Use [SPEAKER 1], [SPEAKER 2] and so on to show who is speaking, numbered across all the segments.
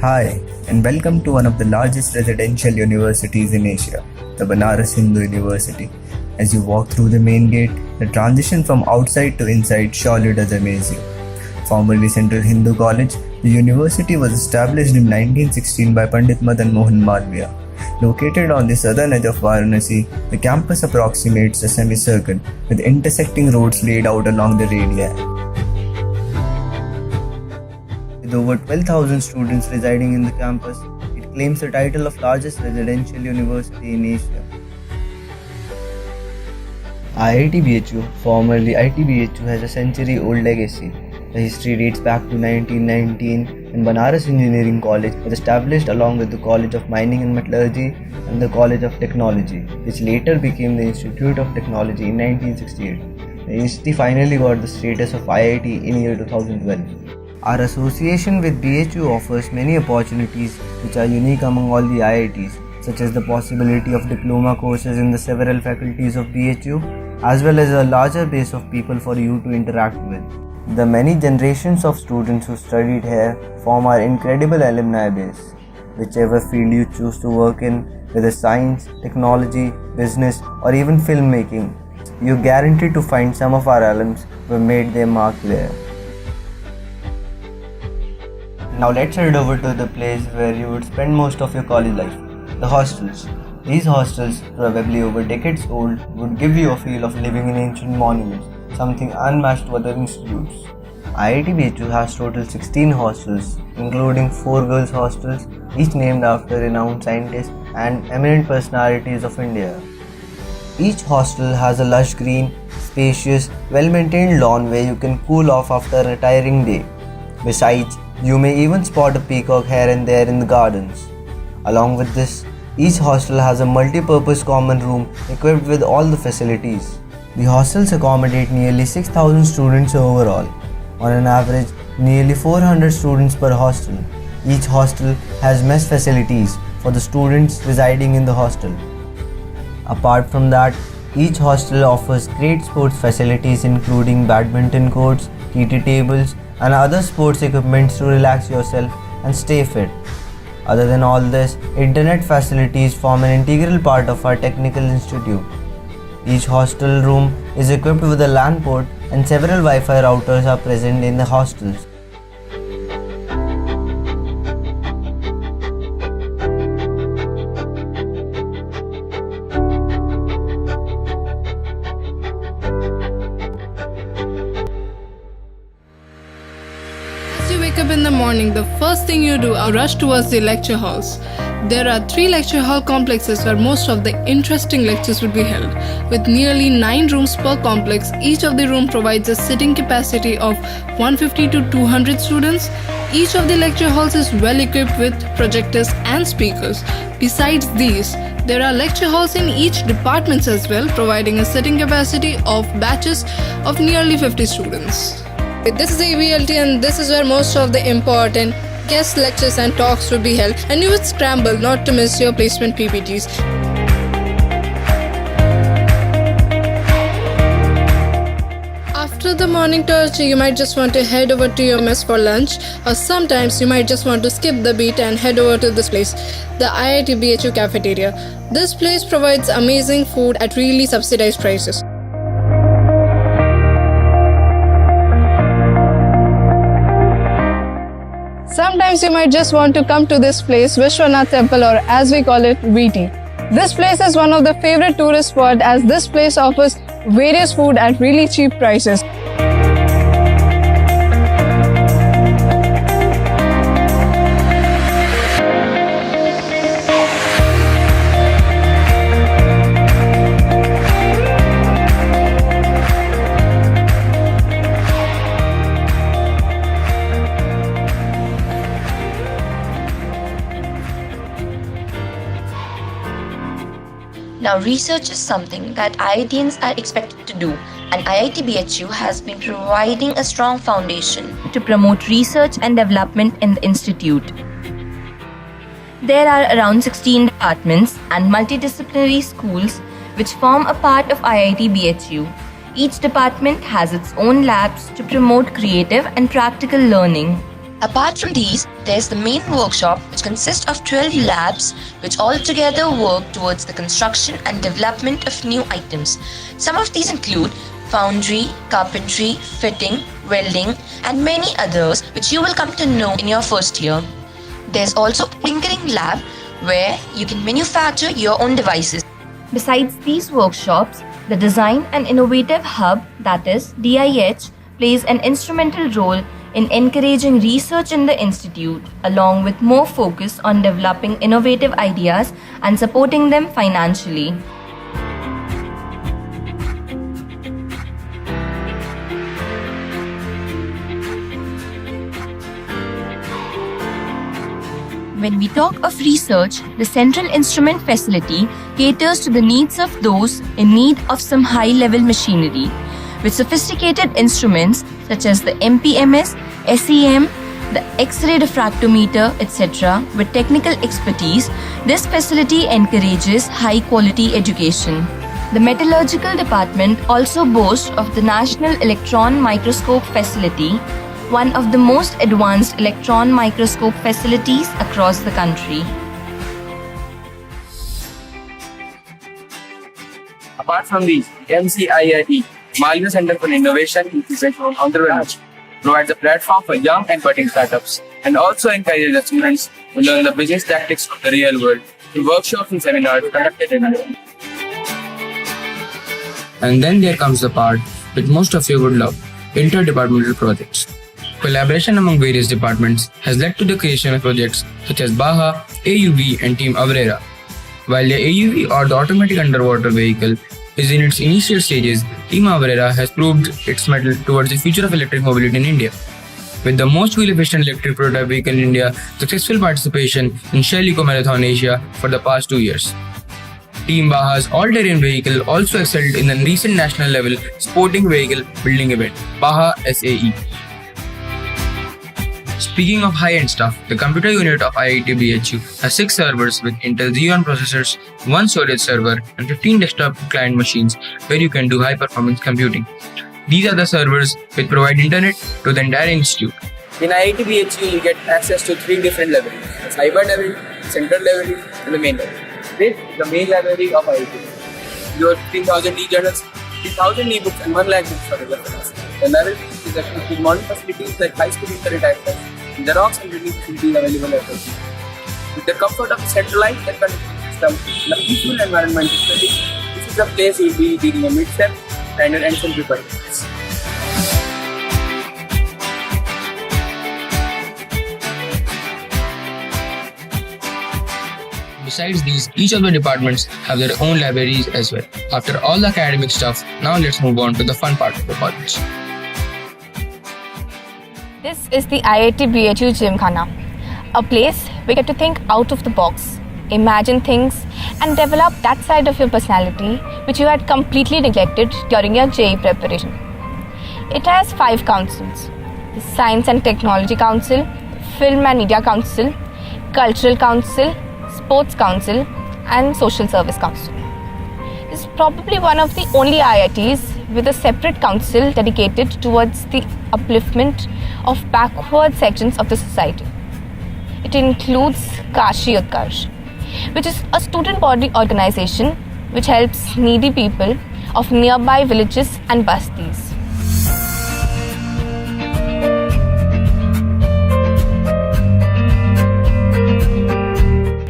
[SPEAKER 1] Hi, and welcome to one of the largest residential universities in Asia, the Banaras Hindu University. As you walk through the main gate, the transition from outside to inside surely does amaze you. Formerly Central Hindu College, the university was established in 1916 by Pandit Madan Mohan Malviya. Located on the southern edge of Varanasi, the campus approximates a semicircle with intersecting roads laid out along the radii. With over 12,000 students residing in the campus, it claims the title of largest residential university in Asia. IIT BHU, formerly IT BHU, has a century-old legacy. The history dates back to 1919 when Banaras Engineering College was established along with the College of Mining and Metallurgy and the College of Technology, which later became the Institute of Technology in 1968. The institute finally got the status of IIT in year 2012. Our association with BHU offers many opportunities which are unique among all the IITs, such as the possibility of diploma courses in the several faculties of BHU, as well as a larger base of people for you to interact with. The many generations of students who studied here form our incredible alumni base. Whichever field you choose to work in, whether science, technology, business, or even filmmaking, you're guaranteed to find some of our alums who have made their mark there. Now let's head over to the place where you would spend most of your college life, the hostels. These hostels, probably over decades old, would give you a feel of living in ancient monuments, something unmatched to other institutes. IIT BHU has total 16 hostels, including 4 girls' hostels, each named after renowned scientists and eminent personalities of India. Each hostel has a lush green, spacious, well-maintained lawn where you can cool off after a tiring day. Besides, you may even spot a peacock here and there in the gardens. Along with this, each hostel has a multi-purpose common room equipped with all the facilities. The hostels accommodate nearly 6,000 students overall. On an average, nearly 400 students per hostel. Each hostel has mess facilities for the students residing in the hostel. Apart from that, each hostel offers great sports facilities including badminton courts, TT tables, and other sports equipment to relax yourself and stay fit. Other than all this, internet facilities form an integral part of our technical institute. Each hostel room is equipped with a LAN port and several Wi-Fi routers are present in the hostels.
[SPEAKER 2] As you wake up in the morning, the first thing you do is rush towards the lecture halls. There are 3 lecture hall complexes where most of the interesting lectures would be held. With nearly 9 rooms per complex, each of the room provides a sitting capacity of 150 to 200 students. Each of the lecture halls is well equipped with projectors and speakers. Besides these, there are lecture halls in each department as well, providing a sitting capacity of batches of nearly 50 students. This is a VLT and this is where most of the important guest lectures and talks would be held, and you would scramble not to miss your placement PPTs. After the morning torture, you might just want to head over to your mess for lunch, or sometimes you might just want to skip the beat and head over to this place, the IIT BHU cafeteria. This place provides amazing food at really subsidized prices. Sometimes you might just want to come to this place, Vishwanath Temple, or as we call it, VT. This place is one of the favorite tourist spots as this place offers various food at really cheap prices.
[SPEAKER 3] Now, research is something that IITians are expected to do, and IIT BHU has been providing a strong foundation to promote research and development in the institute. There are around 16 departments and multidisciplinary schools which form a part of IIT BHU. Each department has its own labs to promote creative and practical learning. Apart from these, there's the main workshop, which consists of 12 labs which all together work towards the construction and development of new items. Some of these include foundry, carpentry, fitting, welding, and many others which you will come to know in your first year. There's also a tinkering lab where you can manufacture your own devices. Besides these workshops, the Design and Innovative Hub, that is DIH, plays an instrumental role in encouraging research in the institute, along with more focus on developing innovative ideas and supporting them financially. When we talk of research, the Central Instrument Facility caters to the needs of those in need of some high-level machinery. With sophisticated instruments such as the MPMS, SEM, the X-ray diffractometer, etc. with technical expertise, this facility encourages high-quality education. The Metallurgical Department also boasts of the National Electron Microscope Facility, one of the most advanced electron microscope facilities across the country.
[SPEAKER 4] Apart from these, MCIIT, Maldives Center for Innovation, Incubation and Entrepreneurship, provides a platform for young and budding startups and also encourages the students to learn the business tactics of the real world through workshops and seminars conducted in India.
[SPEAKER 5] And then there comes the part which most of you would love, interdepartmental projects. Collaboration among various departments has led to the creation of projects such as BAHA, AUV and Team Avrera. While the AUV or the automatic underwater vehicle is in its initial stages, Team Avrera has proved its mettle towards the future of electric mobility in India. With the most fuel-efficient electric prototype vehicle in India, successful participation in Shell Eco Marathon Asia for the past 2 years. Team Baha's all-terrain vehicle also excelled in the recent national level sporting vehicle building event, Baha SAE. Speaking of high-end stuff, the computer unit of IIT BHU has 6 servers with Intel Xeon processors, 1 storage server, and 15 desktop client machines where you can do high-performance computing. These are the servers which provide internet to the entire institute.
[SPEAKER 4] In IIT BHU, you get access to 3 different libraries: the cyber library, central library, and the main library. This is the main library of IIT. You have 3,000 e-journals, 3,000 e-books, and 1 lakh books for reference. The library is equipped with modern facilities like high-speed internet access, Xerox and printing facilities available at home. With the comfort of a centralized air conditioning system and a peaceful environment to study, this is a place you will be reading a mid-step, standard and simplified.
[SPEAKER 5] Besides these, each of the departments have their own libraries as well. After all the academic stuff, now let's move on to the fun part of the college.
[SPEAKER 6] This is the IIT BHU Gymkhana, a place where you get to think out of the box, imagine things and develop that side of your personality which you had completely neglected during your JEE preparation. It has 5 councils: the Science and Technology Council, Film and Media Council, Cultural Council, Sports Council and Social Service Council. It's probably one of the only IITs with a separate council dedicated towards the upliftment of backward sections of the society. It includes Kashi Utkarsh, which is a student body organization which helps needy people of nearby villages and bastis.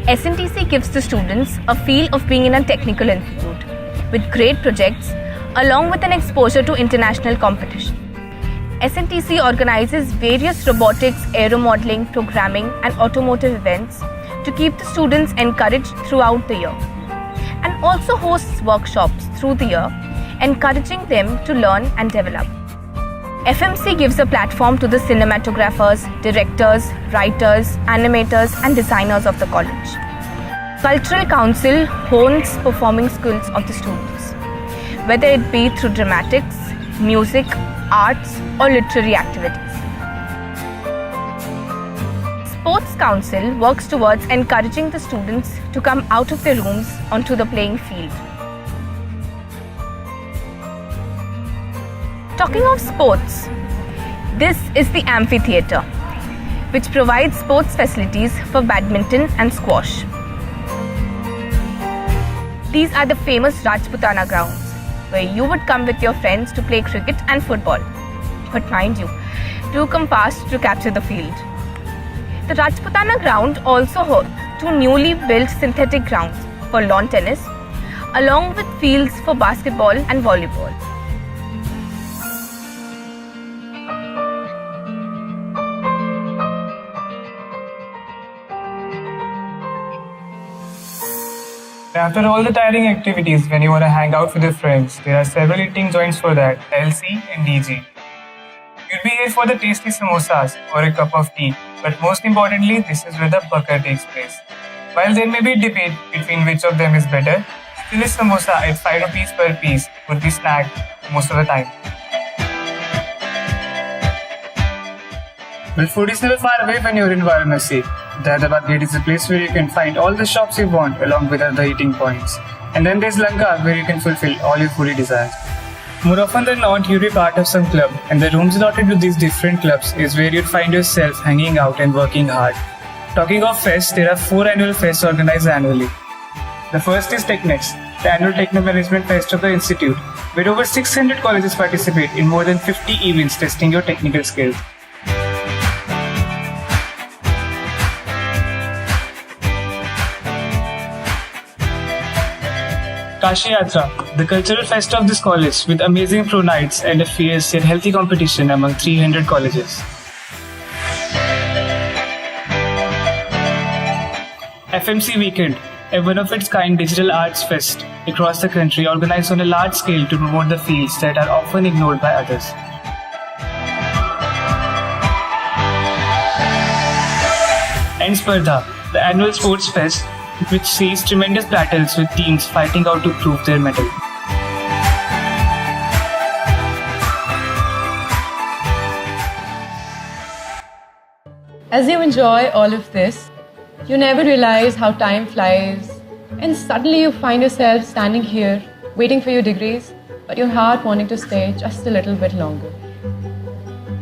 [SPEAKER 6] SNTC gives the students a feel of being in a technical institute with great projects along with an exposure to international competition. SNTC organizes various robotics, aeromodeling, programming and automotive events to keep the students encouraged throughout the year, and also hosts workshops through the year, encouraging them to learn and develop. FMC gives a platform to the cinematographers, directors, writers, animators and designers of the college. Cultural Council hones performing skills of the students, whether it be through dramatics, music, arts or literary activities. Sports Council works towards encouraging the students to come out of their rooms onto the playing field. Talking of sports, this is the amphitheatre, which provides sports facilities for badminton and squash. These are the famous Rajputana grounds, where you would come with your friends to play cricket and football. But mind you, do come fast to capture the field. The Rajputana ground also hosts 2 newly built synthetic grounds for lawn tennis, along with fields for basketball and volleyball.
[SPEAKER 7] After all the tiring activities, when you want to hang out with your friends, there are several eating joints for that, LC and DG. You'd be here for the tasty samosas or a cup of tea, but most importantly, this is where the pucker takes place. While there may be debate between which of them is better, still a samosa at 5 rupees per piece would be snacked most of the time. Well, food is never far away when you're in Varanasi. The Hyderabad Gate is a place where you can find all the shops you want along with other eating points. And then there's Lanka, where you can fulfill all your foodie desires. More often than not, you'll be part of some club, and the rooms allotted to these different clubs is where you'd find yourself hanging out and working hard. Talking of fests, there are 4 annual fests organized annually. The first is TechNext, the annual Techno Management Fest of the Institute, where over 600 colleges participate in more than 50 events testing your technical skills. Kashi Yatra, the cultural fest of this college with amazing pro nights and a fierce yet healthy competition among 300 colleges. FMC Weekend, a one-of-its-kind digital arts fest across the country organized on a large scale to promote the fields that are often ignored by others. And Spardha, the annual sports fest which sees tremendous battles with teams fighting out to prove their mettle.
[SPEAKER 8] As you enjoy all of this, you never realize how time flies, and suddenly you find yourself standing here waiting for your degrees, but your heart wanting to stay just a little bit longer.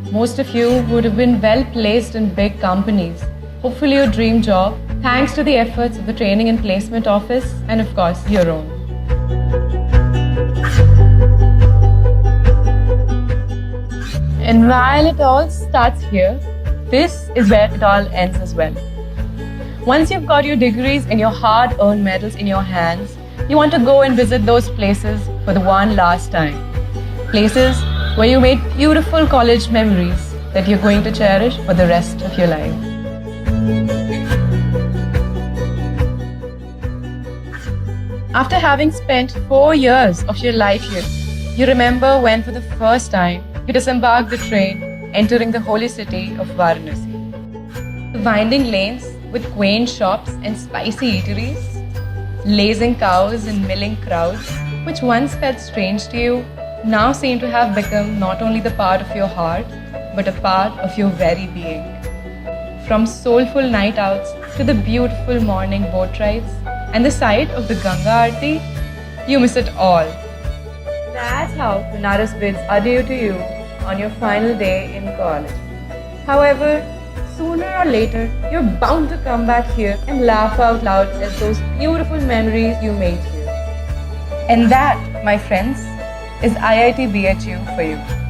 [SPEAKER 8] Most of you would have been well placed in big companies, hopefully your dream job, thanks to the efforts of the Training and Placement Office and of course your own. And while it all starts here, this is where it all ends as well. Once you've got your degrees and your hard-earned medals in your hands, you want to go and visit those places for the one last time. Places where you made beautiful college memories that you're going to cherish for the rest of your life. After having spent 4 years of your life here, you remember when for the first time you disembarked the train entering the holy city of Varanasi. The winding lanes with quaint shops and spicy eateries, lazing cows and milling crowds, which once felt strange to you, now seem to have become not only the part of your heart, but a part of your very being. From soulful night outs to the beautiful morning boat rides and the sight of the Ganga Aarti, you miss it all. That's how Banaras bids adieu to you on your final day in college. However, sooner or later, you're bound to come back here and laugh out loud at those beautiful memories you made here. And that, my friends, is IIT BHU for you.